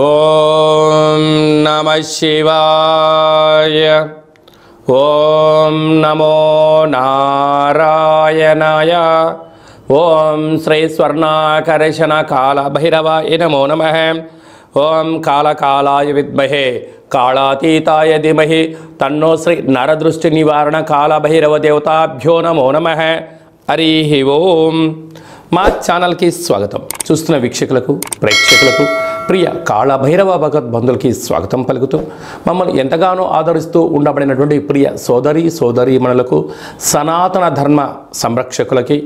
ఓం నమః శివాయ. ఓం నమో నారాయణాయ. ఓం శ్రీ స్వర్ణాకర్షణ కాల భైరవాయ నమో నమః. ఓం కాళకాలాయ విద్మహే కాళాతీతాయ ధీమహి తన్నో శ్రీ నరదృష్టి నివారణ కాళభైరవ దేవతాభ్యో నమో నమః. హరి ఓం. మా ఛానల్కి స్వాగతం. చూస్తున్న వీక్షకులకు, ప్రేక్షకులకు, ప్రియ కాళభైరవ భగవద్ బంధువులకి స్వాగతం పలుకుతూ, మమ్మల్ని ఎంతగానో ఆదరిస్తూ ఉండబడినటువంటి ప్రియ సోదరీమణులకు, సనాతన ధర్మ సంరక్షకులకి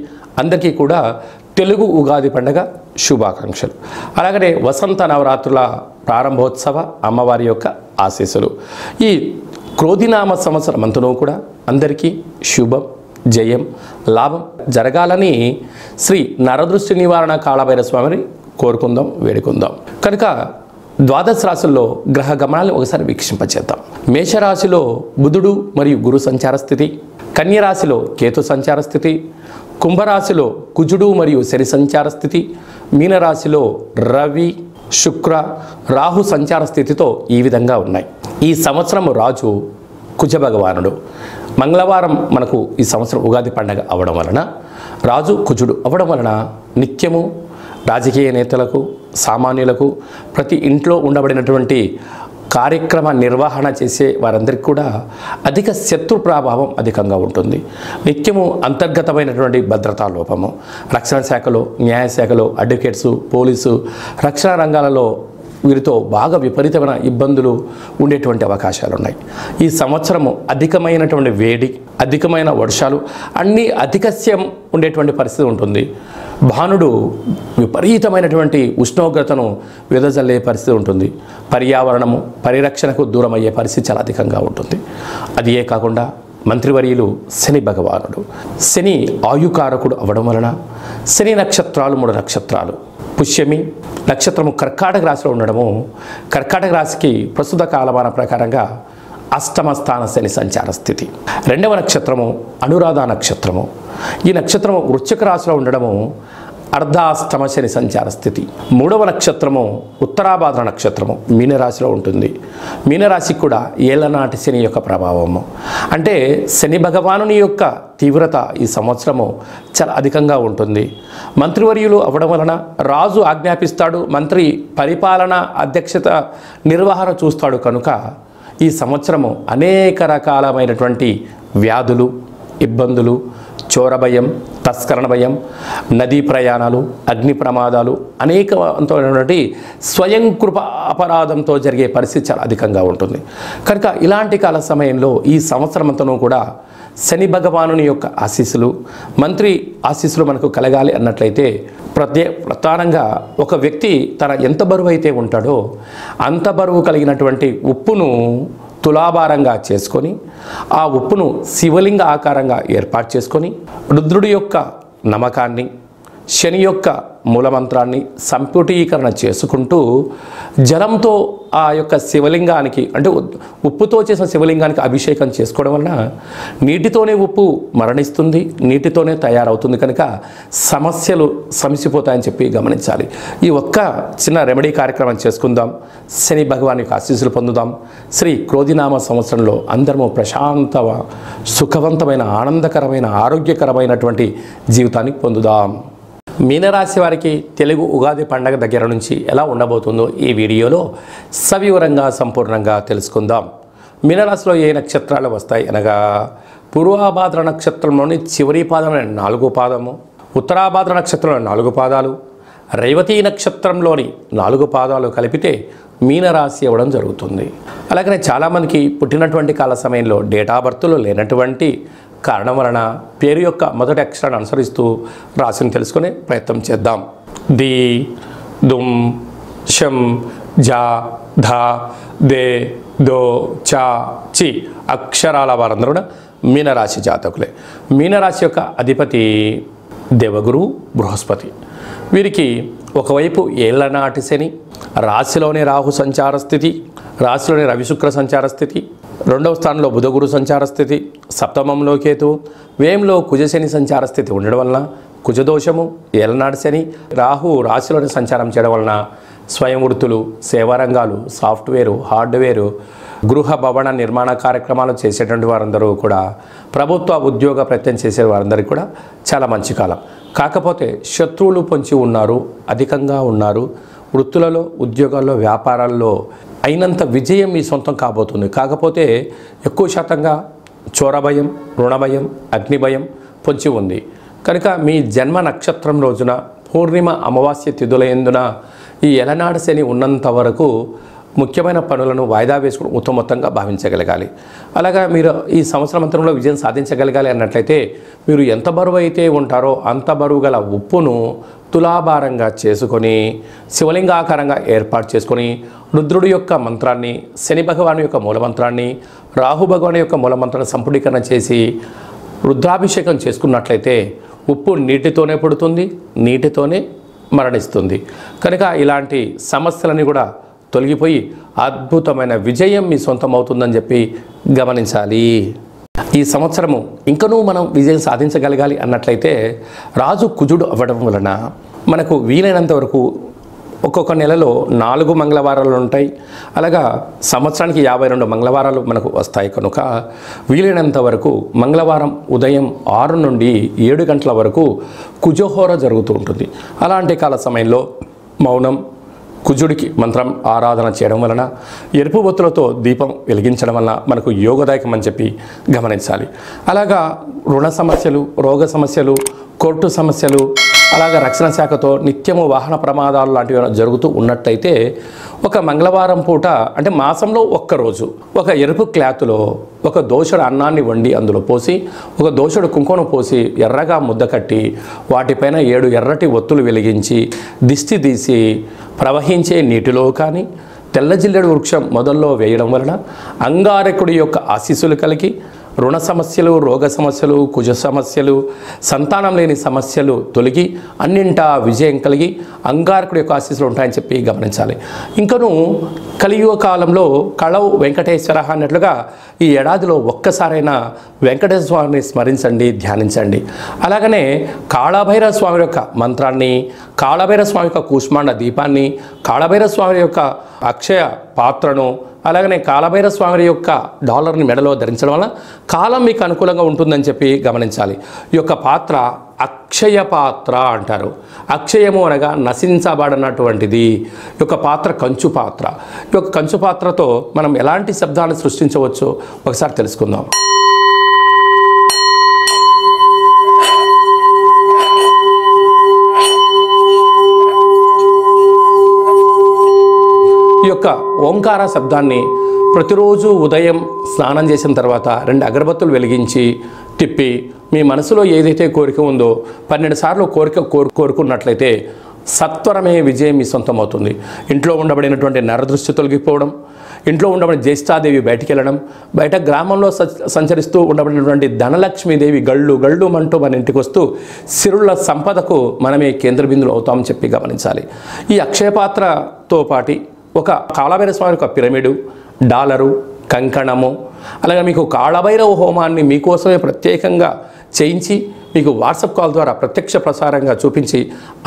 అందరికీ కూడా తెలుగు ఉగాది పండుగ శుభాకాంక్షలు. అలాగనే వసంత నవరాత్రుల ప్రారంభోత్సవ అమ్మవారి యొక్క ఆశీస్సులు. ఈ క్రోధినామ సంవత్సరం అంతనూ కూడా అందరికీ శుభం, జయం, లాభం జరగాలని శ్రీ నరదృష్టి నివారణ కాళభైరవ స్వామిని కోరుకుందాం, వేడుకుందాం. కనుక ద్వాదశ రాశుల్లో గ్రహ గమనాలను ఒకసారి వీక్షింపచేద్దాం. మేషరాశిలో బుధుడు మరియు గురు సంచార స్థితి, కన్యరాశిలో కేతు సంచార స్థితి, కుంభరాశిలో కుజుడు మరియు శని సంచార స్థితి, మీనరాశిలో రవి, శుక్ర, రాహు సంచార స్థితితో ఈ విధంగా ఉన్నాయి. ఈ సంవత్సరం రాజు కుజ భగవానుడు. మంగళవారం మనకు ఈ సంవత్సరం ఉగాది పండగ అవ్వడం వలన, రాజు కుజుడు అవ్వడం వలన నిత్యము రాజకీయ నేతలకు, సామాన్యులకు, ప్రతి ఇంట్లో ఉండబడినటువంటి కార్యక్రమ నిర్వహణ చేసే వారందరికీ కూడా అధిక శత్రు ప్రభావం అధికంగా ఉంటుంది. నిత్యము అంతర్గతమైనటువంటి భద్రతా లోపము, రక్షణ శాఖలో, న్యాయశాఖలో, అడ్వకేట్సు, పోలీసు, రక్షణ రంగాలలో వీరితో బాగా విపరీతమైన ఇబ్బందులు ఉండేటువంటి అవకాశాలు ఉన్నాయి. ఈ సంవత్సరము అధికమైనటువంటి వేడి, అధికమైన వర్షాలు, అన్నీ అధికస్యం ఉండేటువంటి పరిస్థితి ఉంటుంది. భానుడు విపరీతమైనటువంటి ఉష్ణోగ్రతను వెదజల్లే పరిస్థితి ఉంటుంది. పర్యావరణము, పరిరక్షణకు దూరం అయ్యే పరిస్థితి చాలా అధికంగా ఉంటుంది. అది ఏ కాకుండా మంత్రివర్యులు శని భగవానుడు. శని ఆయుకారకుడు అవ్వడం వలన శని నక్షత్రాలు 3 నక్షత్రాలు. పుష్యమి నక్షత్రము కర్కాటక రాశిలో ఉండడము, కర్కాటక రాశికి ప్రస్తుత కాలమాన ప్రకారంగా అష్టమ స్థాన శని సంచార స్థితి. 2వ నక్షత్రము అనురాధ నక్షత్రము. ఈ నక్షత్రము వృశ్చిక రాశిలో ఉండడము అర్ధాష్టమ శని సంచార స్థితి. 3వ నక్షత్రము ఉత్తరాభాద్ర నక్షత్రము మీనరాశిలో ఉంటుంది. మీనరాశికి కూడా ఏళ్ళనాటి శని యొక్క ప్రభావము. అంటే శని భగవానుని యొక్క తీవ్రత ఈ సంవత్సరము చాలా అధికంగా ఉంటుంది. మంత్రివర్యులు అవ్వడం వలన రాజు ఆజ్ఞాపిస్తాడు, మంత్రి పరిపాలన అధ్యక్షత నిర్వహణ చూస్తాడు. కనుక ఈ సంవత్సరము అనేక రకాలమైనటువంటి వ్యాధులు, ఇబ్బందులు, చోర భయం, తస్కరణ భయం, నదీ ప్రయాణాలు, అగ్ని ప్రమాదాలు, అనేకమైనటువంటి స్వయం కృప అపరాధంతో జరిగే పరిస్థితి చాలా అధికంగా ఉంటుంది. కనుక ఇలాంటి కాల సమయంలో ఈ సంవత్సరం అంతనూ కూడా శని భగవానుని యొక్క ఆశీస్సులు, మంత్రి ఆశీస్సులు మనకు కలగాలి అన్నట్లయితే ప్రధానంగా ఒక వ్యక్తి తన ఎంత బరువు అయితే ఉంటాడో అంత బరువు కలిగినటువంటి ఉప్పును తులాభారంగా చేసుకొని, ఆ ఉప్పును శివలింగ ఆకారంగా ఏర్పాటు చేసుకొని, రుద్రుడి యొక్క నమ్మకాన్ని, శని యొక్క మూలమంత్రాన్ని సంపుటీకరణ చేసుకుంటూ జలంతో ఆ యొక్క శివలింగానికి, అంటే ఉప్పుతో చేసిన శివలింగానికి అభిషేకం చేసుకోవడం వలన నీటితోనే ఉప్పు మరణిస్తుంది, నీటితోనే తయారవుతుంది. కనుక సమస్యలు సమసిపోతాయని చెప్పి గమనించాలి. ఈ ఒక్క చిన్న రెమెడీ కార్యక్రమం చేసుకుందాం. శని భగవాన్ యొక్క ఆశీస్సులు పొందుదాం. శ్రీ క్రోధినామ సంవత్సరంలో అందరము ప్రశాంత, సుఖవంతమైన, ఆనందకరమైన, ఆరోగ్యకరమైనటువంటి జీవితాన్ని పొందుదాం. మీనరాశి వారికి తెలుగు ఉగాది పండగ దగ్గర నుంచి ఎలా ఉండబోతుందో ఈ వీడియోలో సవివరంగా, సంపూర్ణంగా తెలుసుకుందాం. మీనరాశిలో ఏ నక్షత్రాలు వస్తాయి అనగా, పూర్వాభాద్ర నక్షత్రంలోని చివరి పాదమైన 4వ పాదము, ఉత్తరాభాద్ర నక్షత్రంలోని 4 పాదాలు, రేవతి నక్షత్రంలోని 4 పాదాలు కలిపితే మీనరాశి అవ్వడం జరుగుతుంది. అలాగనే చాలామందికి పుట్టినటువంటి కాల సమయంలో డేట్ ఆఫ్ బర్త్లో లేనటువంటి కారణం వలన పేరు యొక్క మొదటి అక్షరాన్ని అనుసరిస్తూ రాశిని తెలుసుకునే ప్రయత్నం చేద్దాం. ది, దుమ్, షం, జా, ధా, దే, దో, చా, చి అక్షరాల వారందరూ కూడా మీనరాశి జాతకులే. మీనరాశి యొక్క అధిపతి దేవగురు బృహస్పతి. వీరికి ఒకవైపు ఏళ్లనాటి శని, రాశిలోనే రాహు సంచార స్థితి, రాశిలోనే రవిశుక్ర సంచార స్థితి, 2వ స్థానంలో బుధగురు సంచార స్థితి, సప్తమంలో కేతు, వ్యయంలో కుజశని సంచార స్థితి ఉండడం వలన కుజదోషము, ఏలనాడు శని, రాహు రాశిలోని సంచారం చేయడం వలన స్వయం వృత్తులు, సేవారంగాలు, సాఫ్ట్వేరు, హార్డ్వేరు, గృహ భవన నిర్మాణ కార్యక్రమాలు చేసేటువంటి వారందరూ కూడా, ప్రభుత్వ ఉద్యోగ ప్రయత్నం చేసే వారందరికీ కూడా చాలా మంచి కాలం. కాకపోతే శత్రువులు పొంచి ఉన్నారు, అధికంగా ఉన్నారు. వృత్తులలో, ఉద్యోగాల్లో, వ్యాపారాల్లో అయినంత విజయం మీ సొంతం కాబోతుంది. కాకపోతే ఎక్కువ శాతంగా చోర భయం, రుణ భయం, అగ్ని భయం పొంచి ఉంది. కనుక మీ జన్మ నక్షత్రం రోజున పూర్ణిమ అమావాస్య తిథులయందున ఈ ఎలనాడు శని ఉన్నంత వరకు ముఖ్యమైన పనులను వాయిదా వేసుకుని ఉత్తమోత్తంగా భావించగలగాలి. అలాగా మీరు ఈ సంవత్సరం అంతరంలో విజయం సాధించగలగాలి అన్నట్లయితే మీరు ఎంత బరువు అయితే ఉంటారో అంత బరువు గల ఉప్పును తులాభారంగా చేసుకొని శివలింగాకారంగా ఏర్పాటు చేసుకొని రుద్రుడి యొక్క మంత్రాన్ని, శని భగవాను యొక్క మూలమంత్రాన్ని, రాహు భగవాను యొక్క మూలమంత్రాన్ని సంపుటీకరణ చేసి రుద్రాభిషేకం చేసుకున్నట్లయితే ఉప్పు నీటితోనే పుడుతుంది, నీటితోనే మరణిస్తుంది. కనుక ఇలాంటి సమస్యలని కూడా తొలగిపోయి అద్భుతమైన విజయం మీ సొంతం అవుతుందని చెప్పి గమనించాలి. ఈ సంవత్సరము ఇంకనూ మనం విజయం సాధించగలగాలి అన్నట్లయితే రాజు కుజుడు అవ్వడం వలన మనకు వీలైనంత వరకు ఒక్కొక్క నెలలో 4 మంగళవారాలు ఉంటాయి. అలాగా సంవత్సరానికి 52 మంగళవారాలు మనకు వస్తాయి. కనుక వీలైనంత వరకు మంగళవారం ఉదయం 6 నుండి 7 గంటల వరకు కుజహోర జరుగుతూ ఉంటుంది. అలాంటి కాల సమయంలో మౌనం, కుజుడికి మంత్రం ఆరాధన చేయడం వలన, ఎరుపు ఒత్తులతో దీపం వెలిగించడం వలన మనకు యోగదాయకం అని చెప్పి గమనించాలి. అలాగా రుణ సమస్యలు, రోగ సమస్యలు, కోర్టు సమస్యలు, అలాగే రక్షణ శాఖతో నిత్యము వాహన ప్రమాదాలు లాంటివి జరుగుతూ ఉన్నట్టయితే ఒక మంగళవారం పూట అంటే మాసంలో ఒక్కరోజు ఒక ఎరుపు క్లాత్లో ఒక దోషుడు అన్నాన్ని వండి అందులో పోసి, ఒక దోషుడు కుంకుమ పోసి ఎర్రగా ముద్ద కట్టి వాటిపైన 7 ఎర్రటి ఒత్తులు వెలిగించి దిష్టి తీసి ప్రవహించే నీటిలో కానీ తెల్ల జిల్లెడు వృక్షం మొదల్లో వేయడం వలన అంగారకుడి యొక్క ఆశీస్సులు కలిగి రుణ సమస్యలు, రోగ సమస్యలు, కుజ సమస్యలు, సంతానం లేని సమస్యలు తొలగి అన్నింటా విజయం కలిగి అంగారకుడి యొక్క ఆశీస్సులు ఉంటాయని చెప్పి గమనించాలి. ఇంకను కలియుగ కాలంలో కళవు వెంకటేశ్వర అన్నట్లుగా ఈ ఏడాదిలో ఒక్కసారైనా వెంకటేశ్వర స్వామిని స్మరించండి, ధ్యానించండి. అలాగనే కాళభైరవ స్వామి యొక్క మంత్రాన్ని, కాళభైరవ స్వామి యొక్క కూష్మాండ దీపాన్ని, కాళభైరవ స్వామి యొక్క అక్షయ పాత్రను, అలాగనే కాళభైరవ స్వామి యొక్క డాలర్ని మెడలో ధరించడం వల్ల కాలం మీకు అనుకూలంగా ఉంటుందని చెప్పి గమనించాలి. ఈ యొక్క పాత్ర అక్షయ పాత్ర అంటారు. అక్షయము అనగా నశించబడినటువంటిది. ఈ యొక్క పాత్ర కంచు పాత్ర. ఈ యొక్క కంచు పాత్రతో మనం ఎలాంటి శబ్దాన్ని సృష్టించవచ్చో ఒకసారి తెలుసుకుందాం. ఈ యొక్క ఓంకార శబ్దాన్ని ప్రతిరోజు ఉదయం స్నానం చేసిన తర్వాత 2 అగరబత్తులు వెలిగించి తిప్పి మీ మనసులో ఏదైతే కోరిక ఉందో 12 సార్లు కోరుకున్నట్లయితే సత్వరమే విజయం మీ సొంతం అవుతుంది. ఇంట్లో ఉండబడినటువంటి నరదృష్టి తొలగిపోవడం, ఇంట్లో ఉండబడిన జ్యేష్ఠాదేవి బయటికి వెళ్ళడం, బయట గ్రామంలో సంచరిస్తూ ఉండబడినటువంటి ధనలక్ష్మీదేవి గళ్ళు గళ్ళు అంటూ మన ఇంటికి వస్తూ సిరుల సంపదకు మనమే కేంద్ర బిందువులు అవుతామని చెప్పి గమనించాలి. ఈ అక్షయపాత్రతో పాటు ఒక కాళభైరవ స్వామి యొక్క పిరమిడు, డాలరు, కంకణము, అలాగే మీకు కాళభైరవ హోమాన్ని మీకోసమే ప్రత్యేకంగా చేయించి మీకు వాట్సాప్ కాల్ ద్వారా ప్రత్యక్ష ప్రసారంగా చూపించి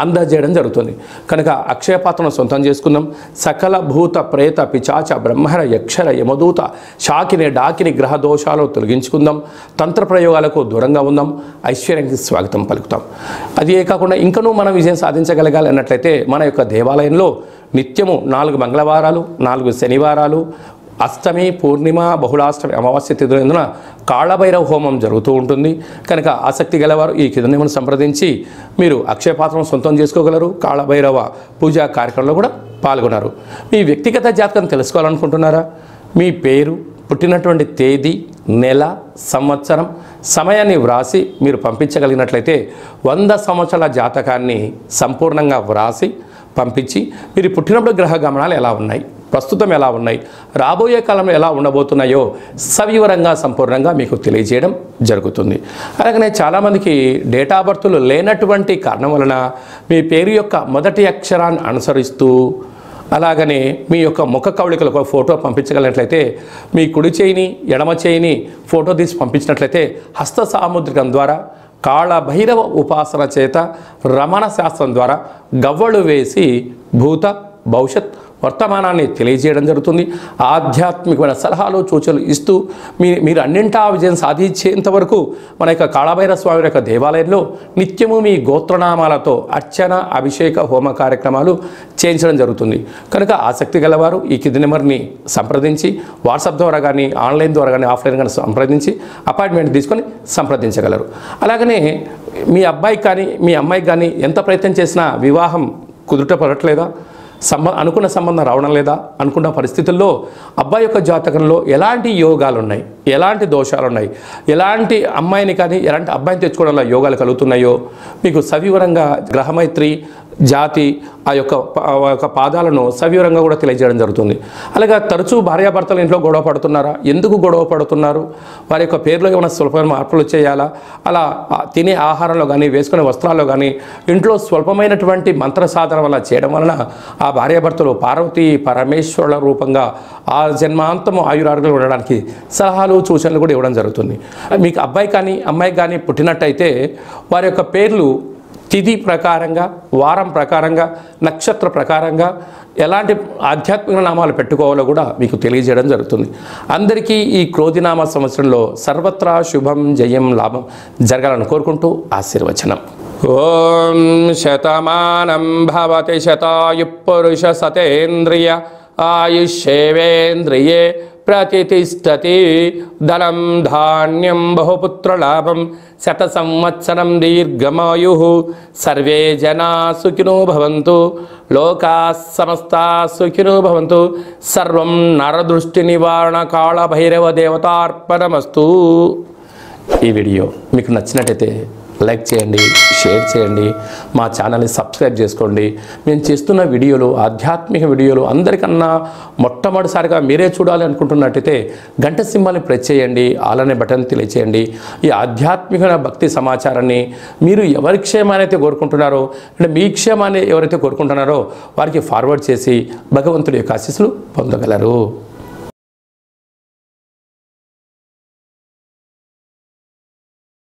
అందజేయడం జరుగుతుంది. కనుక అక్షయ పాత్రను సొంతం చేసుకుందాం. సకల భూత ప్రేత పిచాచ బ్రహ్మర యక్షర యమదూత శాకిని డాకిని గ్రహ దోషాలు తొలగించుకుందాం. తంత్ర ప్రయోగాలకు దూరంగా ఉందాం. ఐశ్వర్యానికి స్వాగతం పలుకుతాం. అదే కాకుండా ఇంకనూ మనం విజయం సాధించగలగాలి అన్నట్లయితే మన యొక్క దేవాలయంలో నిత్యము 4 మంగళవారాలు, 4 శనివారాలు, అష్టమి, పూర్ణిమ, బహుళాష్టమి, అమావాస్య తిథులందున కాళభైరవ హోమం జరుగుతూ ఉంటుంది. కనుక ఆసక్తి గలవారు ఈ కిందనేమని సంప్రదించి మీరు అక్షయపాత్రను సొంతం చేసుకోగలరు. కాళభైరవ పూజా కార్యక్రమంలో కూడా పాల్గొన్నారు. మీ వ్యక్తిగత జాతకం తెలుసుకోవాలనుకుంటున్నారా? మీ పేరు, పుట్టినటువంటి తేదీ, నెల, సంవత్సరం, సమయాన్ని వ్రాసి మీరు పంపించగలిగినట్లయితే 100 సంవత్సరాల జాతకాన్ని సంపూర్ణంగా వ్రాసి పంపించి మీరు పుట్టినప్పుడు గ్రహ గమనాలు ఎలా ఉన్నాయి, ప్రస్తుతం ఎలా ఉన్నాయి, రాబోయే కాలంలో ఎలా ఉండబోతున్నాయో సవివరంగా సంపూర్ణంగా మీకు తెలియజేయడం జరుగుతుంది. అలాగనే చాలామందికి డేట్ ఆఫ్ బర్త్లు లేనటువంటి కారణం వలన మీ పేరు యొక్క మొదటి అక్షరాన్ని అనుసరిస్తూ అలాగనే మీ యొక్క ముఖ కవళికలు ఒక ఫోటో పంపించగలిగినట్లయితే మీ కుడి చేయిని ఎడమ చేయిని ఫోటో తీసి పంపించినట్లయితే హస్త సాముద్రికం ద్వారా కాళభైరవ ఉపాసన చేత రమణ శాస్త్రం ద్వారా గవ్వలు వేసి భూత భవిష్యత్ వర్తమానాన్ని తెలియజేయడం జరుగుతుంది. ఆధ్యాత్మికమైన సలహాలు సూచనలు ఇస్తూ మీరు అన్నింటా విజయం సాధించేంత వరకు మన యొక్క కాళభైరవ స్వామి యొక్క దేవాలయంలో నిత్యము మీ గోత్రనామాలతో అర్చన, అభిషేక, హోమ కార్యక్రమాలు చేయించడం జరుగుతుంది. కనుక ఆసక్తి గలవారు ఈ కింది నెంబర్ని సంప్రదించి వాట్సాప్ ద్వారా కానీ, ఆన్లైన్ ద్వారా కానీ, ఆఫ్లైన్ కానీ సంప్రదించి అపాయింట్మెంట్ తీసుకొని సంప్రదించగలరు. అలాగనే మీ అబ్బాయికి కానీ మీ అమ్మాయికి కానీ ఎంత ప్రయత్నం చేసినా వివాహం కుదుట పడట్లేదా, అనుకున్న సంబంధం రావడం లేదా అనుకున్న పరిస్థితుల్లో అబ్బాయి యొక్క జాతకంలో ఎలాంటి యోగాలు ఉన్నాయి, ఎలాంటి దోషాలు ఉన్నాయి, ఎలాంటి అమ్మాయిని కానీ ఎలాంటి అబ్బాయిని తెచ్చుకోవడంలో యోగాలు కలుగుతున్నాయో మీకు సవివరంగా గ్రహమైత్రి జాతి ఆ యొక్క పాదాలను సవివరంగా కూడా తెలియజేయడం జరుగుతుంది. అలాగే తరచూ భార్యాభర్తలు ఇంట్లో గొడవ పడుతున్నారా, ఎందుకు గొడవ పడుతున్నారు, వారి యొక్క పేర్లో ఏమైనా స్వల్పమైన మార్పులు చేయాలా, అలా తినే ఆహారంలో కానీ, వేసుకునే వస్త్రాల్లో కానీ ఇంట్లో స్వల్పమైనటువంటి మంత్ర సాధన వల్ల చేయడం వలన ఆ భార్యాభర్తలు పార్వతీ పరమేశ్వరుల రూపంగా ఆ జన్మాంతము ఆయురారోగ్యాలు ఉండడానికి సలహాలు సూచనలు కూడా ఇవ్వడం జరుగుతుంది. మీకు అబ్బాయి కానీ అమ్మాయి కానీ పుట్టినట్టయితే వారి యొక్క పేర్లు తిథి ప్రకారంగా, వారం ప్రకారంగా, నక్షత్ర ప్రకారంగా ఎలాంటి ఆధ్యాత్మిక నామాలు పెట్టుకోవాలో కూడా మీకు తెలియజేయడం జరుగుతుంది. అందరికీ ఈ క్రోధినామ సంవత్సరంలో సర్వత్రా శుభం, జయం, లాభం జరగాలని కోరుకుంటూ ఆశీర్వచనం. ఓం శతమానం భవతి శతాయు పురుష సతేంద్రియ ఆయుష్యేవేంద్రియే ప్రతిష్టతి ధనం ధాన్యం బహుపుత్రలాభం శత సంవత్సరం దీర్ఘమాయు సర్వే జనా సుఖినో భవంతు లోకా సమస్తా సుఖినో భవంతు సర్వం నరదృష్టి నివారణ కాళభైరవ దేవతార్పణమస్తు. ఈ వీడియో మీకు నచ్చినట్టయితే లైక్ చేయండి, షేర్ చేయండి, మా ఛానల్ని సబ్స్క్రైబ్ చేసుకోండి. మేము చేస్తున్న వీడియోలు, ఆధ్యాత్మిక వీడియోలు అందరికన్నా మొట్టమొదటిసారిగా మీరే చూడాలి అనుకుంటున్నట్టయితే గంట సింబల్ని ప్రెస్ చేయండి, ఆల్ అనే బటన్ తెలియచేయండి. ఈ ఆధ్యాత్మిక భక్తి సమాచారాన్ని మీరు ఎవరి క్షేమాన్ని అయితే కోరుకుంటున్నారో, అంటే మీ క్షేమాన్ని ఎవరైతే కోరుకుంటున్నారో వారికి ఫార్వర్డ్ చేసి భగవంతుడి యొక్క ఆశీస్సులు పొందగలరు.